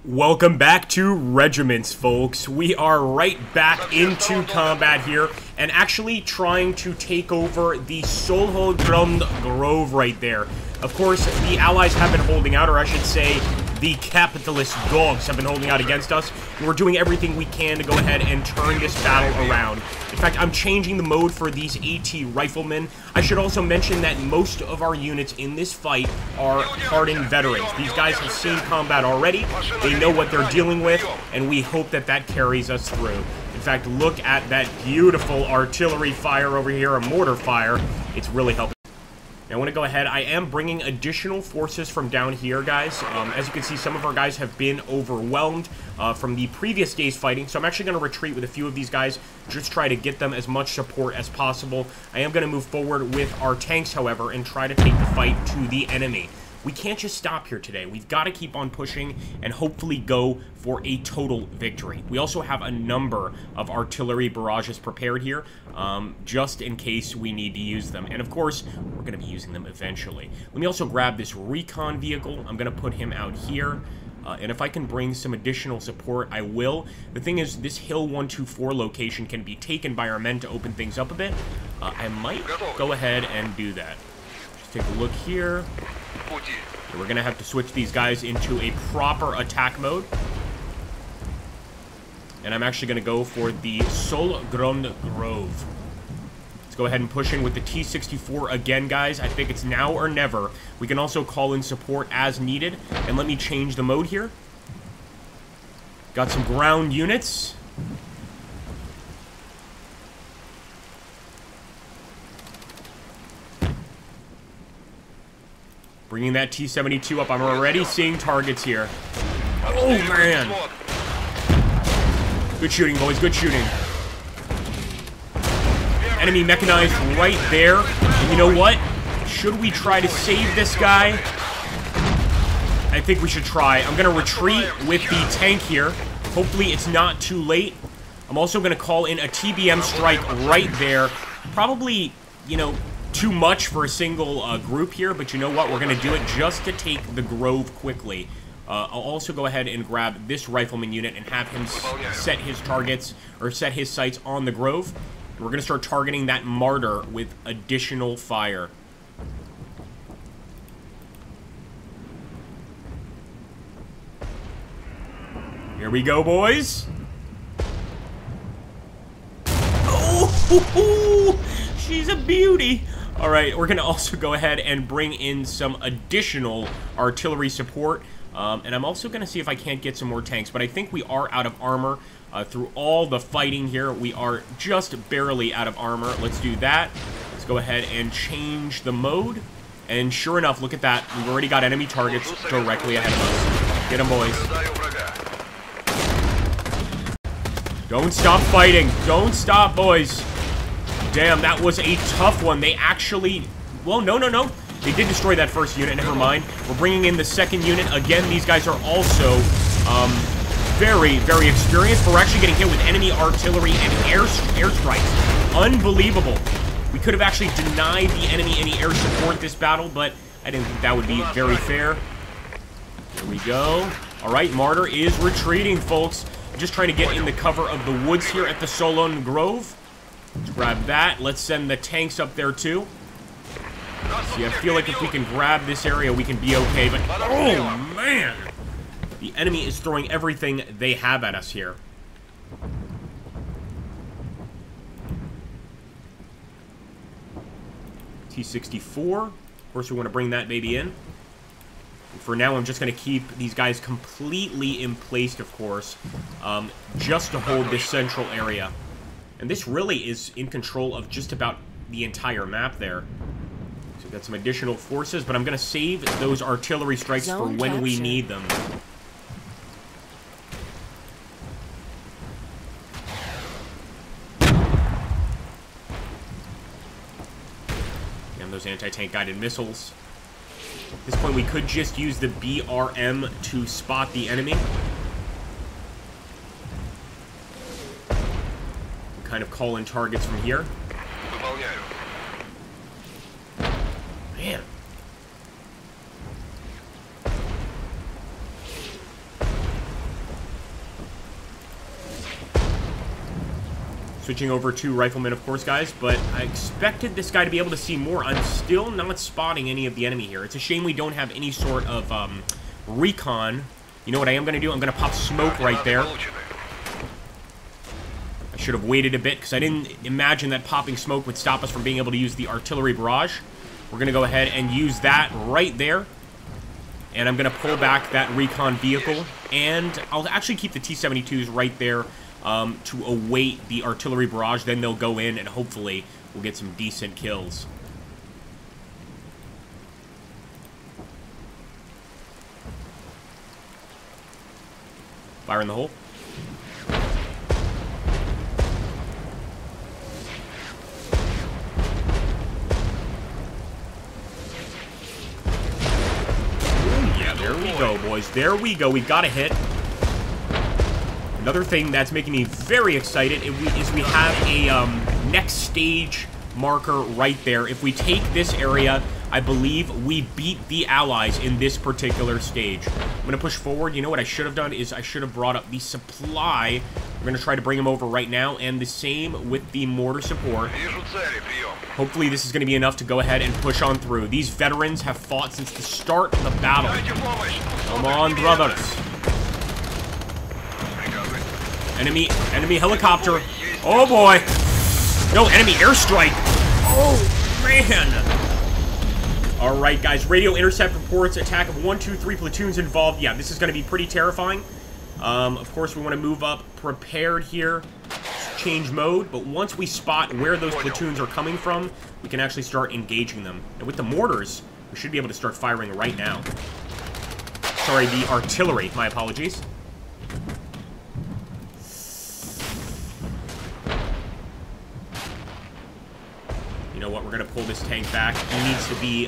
Welcome back to Regiments, folks. We are right back into combat here, and actually trying to take over the Solhogrund Grove right there. Of course, the Allies have been holding out, or I should say, the capitalist dogs have been holding out against us. We're doing everything we can to go ahead and turn this battle around. In fact, I'm changing the mode for these AT riflemen. I should also mention that most of our units in this fight are hardened veterans. These guys have seen combat already. They know what they're dealing with, and we hope that that carries us through. In fact, look at that beautiful artillery fire over here, a mortar fire. It's really helping. Now, I want to go ahead. I am bringing additional forces from down here, guys. As you can see, some of our guys have been overwhelmed from the previous day's fighting, so I'm actually going to retreat with a few of these guys, just try to get them as much support as possible. I am going to move forward with our tanks, however, and try to take the fight to the enemy. We can't just stop here today. We've got to keep on pushing and hopefully go for a total victory. We also have a number of artillery barrages prepared here, just in case we need to use them. And of course, we're going to be using them eventually. Let me also grab this recon vehicle. I'm going to put him out here. And if I can bring some additional support, I will. The thing is, this Hill 124 location can be taken by our men to open things up a bit. I might go ahead and do that. Just take a look here. We're going to have to switch these guys into a proper attack mode. And I'm actually going to go for the Solgrund Grove. Let's go ahead and push in with the T-64 again, guys. I think it's now or never. We can also call in support as needed. And let me change the mode here. Got some ground units. Bringing that T-72 up. I'm already seeing targets here. Oh, man. Good shooting, boys. Good shooting. Enemy mechanized right there. And you know what? Should we try to save this guy? I think we should try. I'm going to retreat with the tank here. Hopefully it's not too late. I'm also going to call in a TBM strike right there. Probably, you know, too much for a single group here, but you know what? We're going to do it just to take the Grove quickly. I'll also go ahead and grab this rifleman unit and have him set his targets, or set his sights on the Grove. And we're going to start targeting that Martyr with additional fire. Here we go, boys. Oh, she's a beauty. All right, we're going to also go ahead and bring in some additional artillery support. And I'm also going to see if I can't get some more tanks. But I think we are out of armor through all the fighting here. We are just barely out of armor. Let's do that. Let's go ahead and change the mode. And sure enough, look at that. We've already got enemy targets directly ahead of us. Get them, boys. Don't stop fighting. Don't stop, boys. Damn, that was a tough one. They actually... Well, no. They did destroy that first unit. Never mind. We're bringing in the second unit. Again, these guys are also very, very experienced. We're actually getting hit with enemy artillery and airstrikes. Unbelievable. We could have actually denied the enemy any air support this battle, but I didn't think that would be very fair. Here we go. All right, Martyr is retreating, folks. Just trying to get in the cover of the woods here at the Solon Grove. Let's grab that. Let's send the tanks up there, too. See, I feel like if we can grab this area, we can be okay, but... Oh, man! The enemy is throwing everything they have at us here. T-64. Of course, we want to bring that baby in. And for now, I'm just going to keep these guys completely in place, of course, just to hold this central area. And this really is in control of just about the entire map there. So we've got some additional forces, but I'm going to save those artillery strikes for when we need them. And those anti-tank guided missiles. At this point, we could just use the BRM to spot the enemy. Kind of call in targets from here. Man. Switching over to Rifleman, of course, guys, but I expected this guy to be able to see more. I'm still not spotting any of the enemy here. It's a shame we don't have any sort of recon. You know what I am going to do? I'm going to pop smoke right there. I should have waited a bit because I didn't imagine that popping smoke would stop us from being able to use the artillery barrage. We're going to go ahead and use that right there. And I'm going to pull back that recon vehicle. And I'll actually keep the T-72s right there to await the artillery barrage. Then they'll go in and hopefully we'll get some decent kills. Fire in the hole. There we go, boys. There we go. We've got a hit. Another thing that's making me very excited is we have a next stage marker right there. If we take this area, I believe we beat the allies in this particular stage. I'm going to push forward. You know what I should have done is I should have brought up the supply. We're going to try to bring them over right now, and the same with the mortar support. Hopefully this is going to be enough to go ahead and push on through. These veterans have fought since the start of the battle. Come on, brothers. Enemy helicopter. Oh, boy. No, enemy airstrike. Oh, man. All right, guys. Radio intercept reports attack of 1, 2, 3 platoons involved. Yeah, this is going to be pretty terrifying. Of course, we want to move up prepared here. Change mode, but once we spot where those platoons are coming from, we can actually start engaging them. And with the mortars, we should be able to start firing right now. Sorry, the artillery. My apologies. You know what? We're going to pull this tank back. He needs to be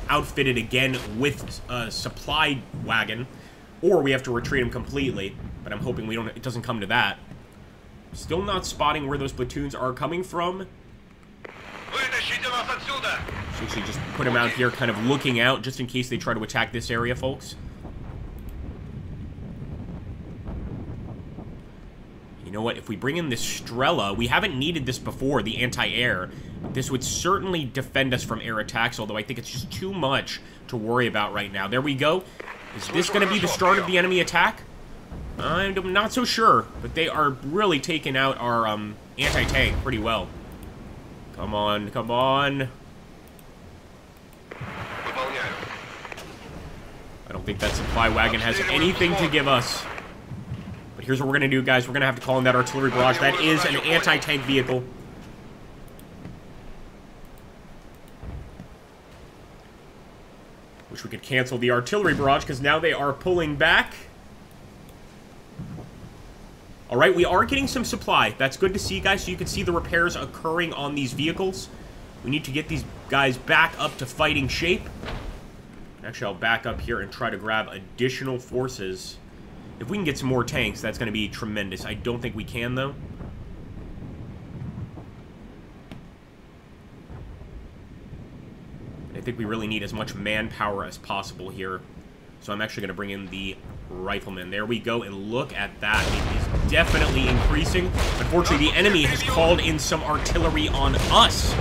outfitted again with a supply wagon, or we have to retreat him completely. But I'm hoping it doesn't come to that. Still not spotting where those platoons are coming from. Essentially just put them out here kind of looking out just in case they try to attack this area, folks. You know what? If we bring in this Strela, we haven't needed this before, the anti-air. This would certainly defend us from air attacks, although I think it's just too much to worry about right now. There we go. Is this going to be the start of the enemy attack? I'm not so sure, but they are really taking out our anti-tank pretty well. Come on, come on. I don't think that supply wagon has anything to give us. But here's what we're going to do, guys. We're going to have to call in that artillery barrage. That is an anti-tank vehicle. Wish we could cancel the artillery barrage, because now they are pulling back. Alright, we are getting some supply. That's good to see, guys, so you can see the repairs occurring on these vehicles. We need to get these guys back up to fighting shape. Actually, I'll back up here and try to grab additional forces. If we can get some more tanks, that's going to be tremendous. I don't think we can, though. I think we really need as much manpower as possible here. So I'm actually going to bring in the rifleman. There we go, and look at that. It is definitely increasing. Unfortunately, the enemy has called in some artillery on us.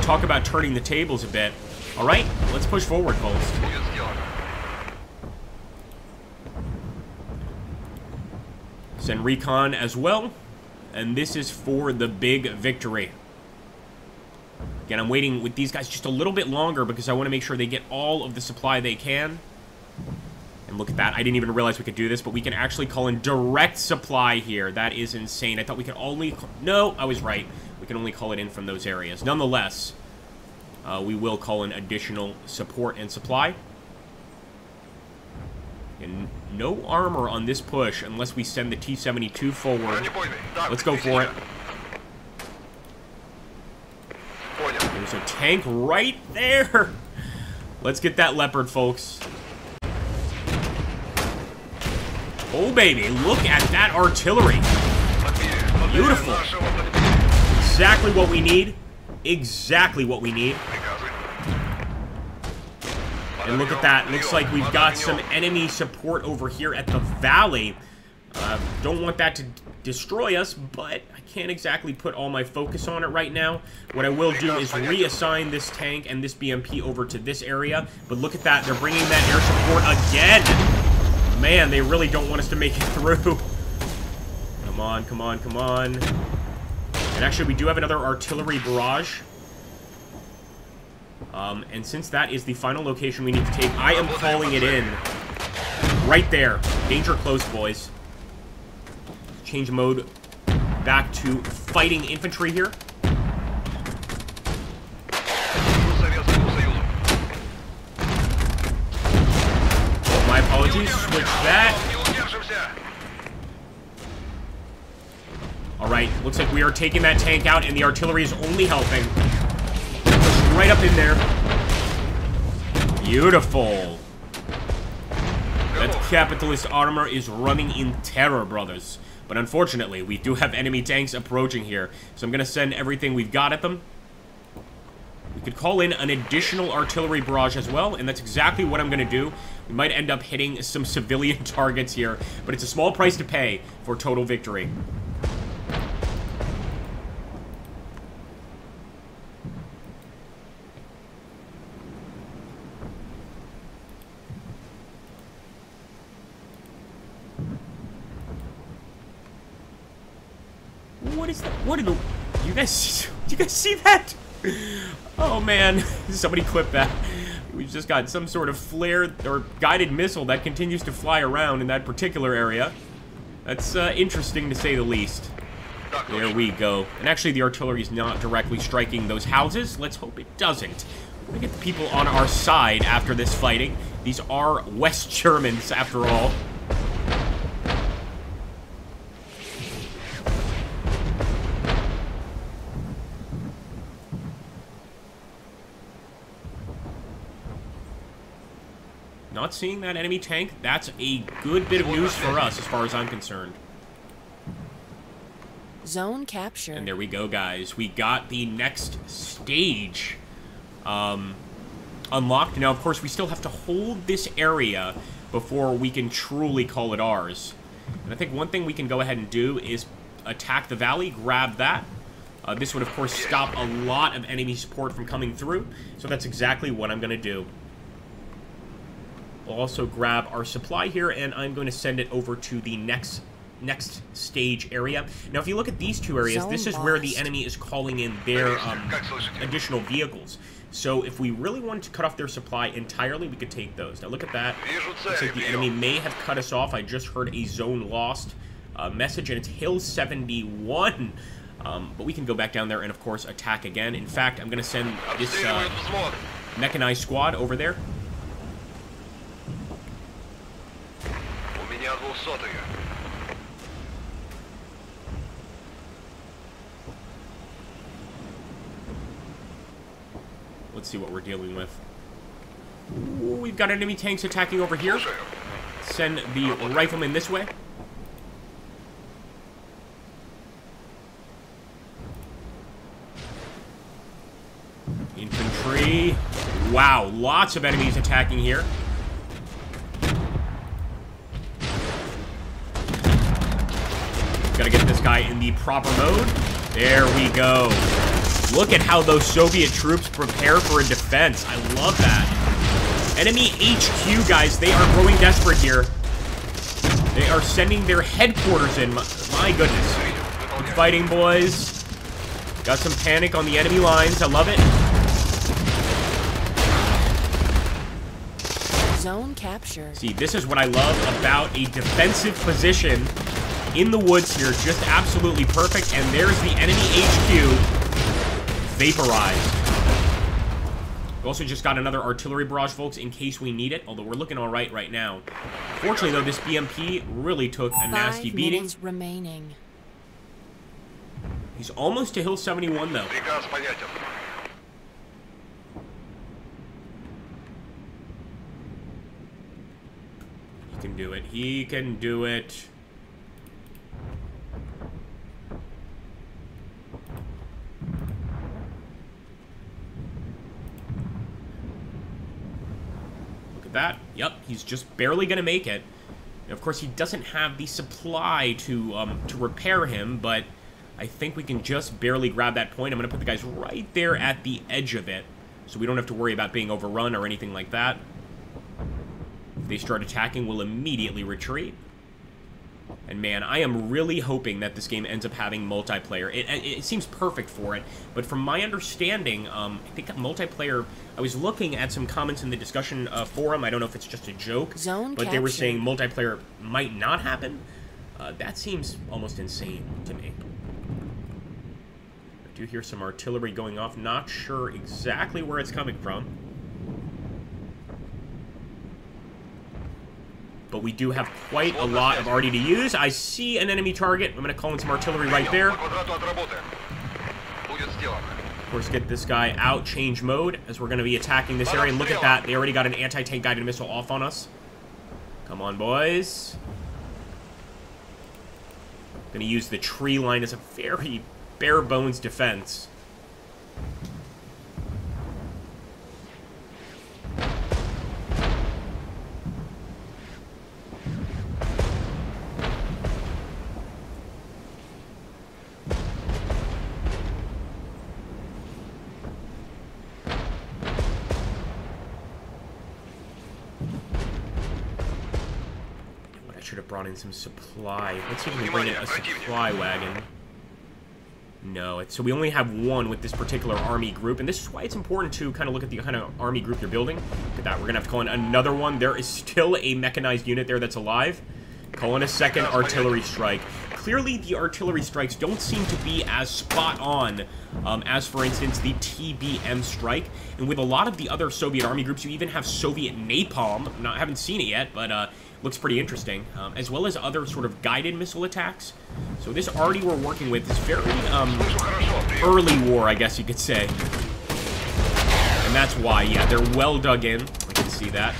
Talk about turning the tables a bit. All right, let's push forward, folks. Send recon as well. And this is for the big victory. Again, I'm waiting with these guys just a little bit longer because I want to make sure they get all of the supply they can. And look at that. I didn't even realize we could do this, but we can actually call in direct supply here. That is insane. I thought we could only... No, I was right. We can only call it in from those areas. Nonetheless, we will call in additional support and supply. And no armor on this push unless we send the T-72 forward. Let's go for it. There's a tank right there. Let's get that Leopard, folks. Oh, baby, look at that artillery. Beautiful. Exactly what we need. Exactly what we need. And look at that. Looks like we've got some enemy support over here at the valley. Don't want that to destroy us, but I can't exactly put all my focus on it right now. What I will do is reassign this tank and this BMP over to this area. But look at that, they're bringing that air support again. Man, they really don't want us to make it through. Come on, come on, come on. And actually, we do have another artillery barrage. And since that is the final location we need to take, I am calling it in. Right there. Danger close, boys. Change mode back to fighting infantry here. Oh, my apologies. Switch that. Alright, looks like we are taking that tank out, and the artillery is only helping. Push right up in there. Beautiful. That capitalist armor is running in terror, brothers. But unfortunately, we do have enemy tanks approaching here. So I'm going to send everything we've got at them. We could call in an additional artillery barrage as well, and that's exactly what I'm going to do. We might end up hitting some civilian targets here, but it's a small price to pay for total victory. What is that? What in the... You guys see that? Oh, man. Somebody clip that. We just got some sort of flare or guided missile that continues to fly around in that particular area. That's interesting to say the least. There we go. And actually, the artillery is not directly striking those houses. Let's hope it doesn't. We're gonna get the people on our side after this fighting. These are West Germans, after all. Not seeing that enemy tank, that's a good bit of news for us as far as I'm concerned. Zone capture. And there we go, guys. We got the next stage unlocked. Now, of course, we still have to hold this area before we can truly call it ours. And I think one thing we can go ahead and do is attack the valley, grab that. This would, of course, stop a lot of enemy support from coming through. So that's exactly what I'm going to do. We'll also grab our supply here, and I'm going to send it over to the next stage area. Now, if you look at these two areas, this is where the enemy is calling in their additional vehicles. So if we really wanted to cut off their supply entirely, we could take those. Now, look at that. Looks like the enemy may have cut us off. I just heard a zone lost message, and it's Hill 71. But we can go back down there and, of course, attack again. In fact, I'm going to send this mechanized squad over there. Let's see what we're dealing with. Ooh, we've got enemy tanks attacking over here. Send the riflemen this way. Infantry. Wow, lots of enemies attacking here. Gotta get this guy in the proper mode. There we go. Look at how those Soviet troops prepare for a defense. I love that. Enemy HQ, guys, they are growing desperate here. They are sending their headquarters in. My goodness. Good fighting, boys. Got some panic on the enemy lines. I love it. Zone capture. See, this is what I love about a defensive position in the woods here. Just absolutely perfect. And there's the enemy HQ vaporized. We also just got another artillery barrage, folks, in case we need it. Although we're looking all right now. Fortunately, though, this BMP really took a nasty beating. 5 minutes remaining. He's almost to Hill 71, though. He can do it. He can do it. Look at that. Yep, he's just barely going to make it. Of course, he doesn't have the supply to repair him, but I think we can just barely grab that point. I'm going to put the guys right there at the edge of it, so we don't have to worry about being overrun or anything like that. If they start attacking, we'll immediately retreat. And man, I am really hoping that this game ends up having multiplayer. It seems perfect for it, but from my understanding, I think that multiplayer... I was looking at some comments in the discussion forum. I don't know if it's just a joke, but they were saying multiplayer might not happen. That seems almost insane to me. I do hear some artillery going off. Not sure exactly where it's coming from. But we do have quite a lot of arty to use. I see an enemy target. I'm going to call in some artillery right there. Of course, get this guy out, change mode, as we're going to be attacking this area. And look at that. They already got an anti-tank guided missile off on us. Come on, boys. Going to use the tree line as a very bare-bones defense. Should have brought in some supply. Let's see if we can bring in a supply wagon. No, so we only have one with this particular army group, and this is why it's important to kind of look at the kind of army group you're building. Look at that, we're going to have to call in another one. There is still a mechanized unit there that's alive. Call in a second artillery strike. Clearly, the artillery strikes don't seem to be as spot on as, for instance, the TBM strike. And with a lot of the other Soviet army groups, you even have Soviet napalm. I haven't seen it yet, but looks pretty interesting. As well as other sort of guided missile attacks. So this arty we're working with is very early war, I guess you could say. And that's why, yeah, they're well dug in. I can see that.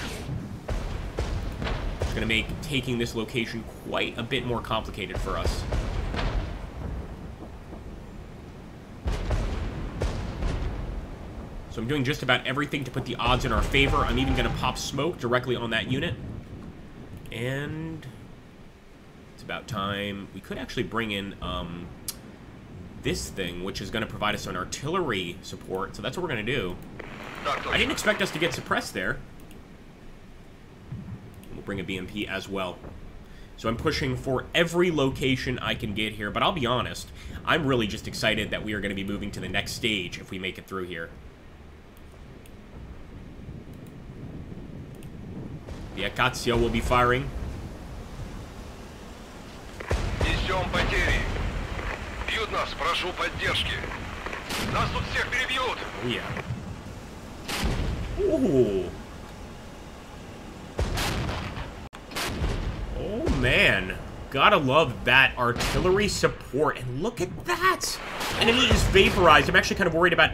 It's going to make taking this location quite a bit more complicated for us. So I'm doing just about everything to put the odds in our favor. I'm even going to pop smoke directly on that unit. And it's about time. We could actually bring in this thing, which is going to provide us an artillery support. So that's what we're going to do. I didn't expect us to get suppressed there. We'll bring a BMP as well. So I'm pushing for every location I can get here. But I'll be honest, I'm really just excited that we are going to be moving to the next stage if we make it through here. The Akatsiya will be firing. Несем потери. Бьют нас, прошу поддержки. Нас тут всех перебьют. Oh yeah. Ooh. Oh man. Gotta love that artillery support. And look at that! Enemy is vaporized. I'm actually kind of worried about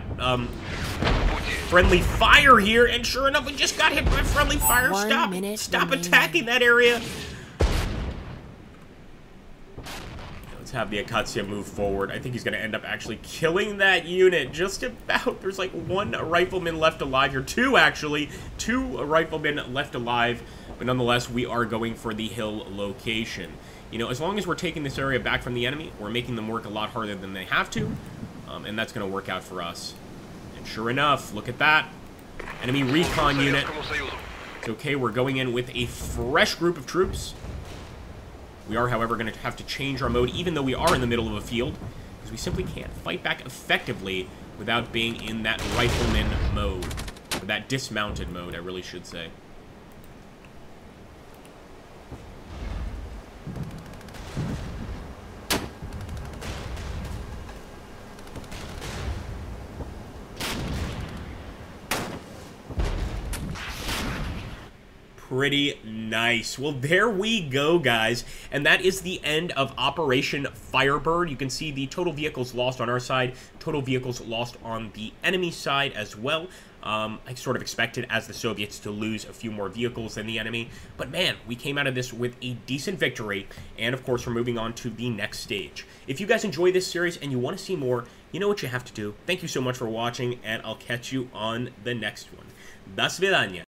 friendly fire here, and sure enough, we just got hit by friendly fire. Stop attacking that area. Let's have the Akatsiya move forward. I think he's going to end up actually killing that unit just about. There's like one rifleman left alive here. Two, actually. Two riflemen left alive. But nonetheless, we are going for the hill location. You know, as long as we're taking this area back from the enemy, we're making them work a lot harder than they have to. And that's going to work out for us. And sure enough, look at that. Enemy recon unit. It's okay, we're going in with a fresh group of troops. We are, however, going to have to change our mode, even though we are in the middle of a field, because we simply can't fight back effectively without being in that rifleman mode. Or that dismounted mode, I really should say. Pretty nice. Well, there we go, guys. And that is the end of Operation Firebird. You can see the total vehicles lost on our side, total vehicles lost on the enemy side as well. I sort of expected, as the Soviets, to lose a few more vehicles than the enemy. But man, we came out of this with a decent victory. And of course, we're moving on to the next stage. If you guys enjoy this series and you want to see more, you know what you have to do. Thank you so much for watching, and I'll catch you on the next one. До свидания.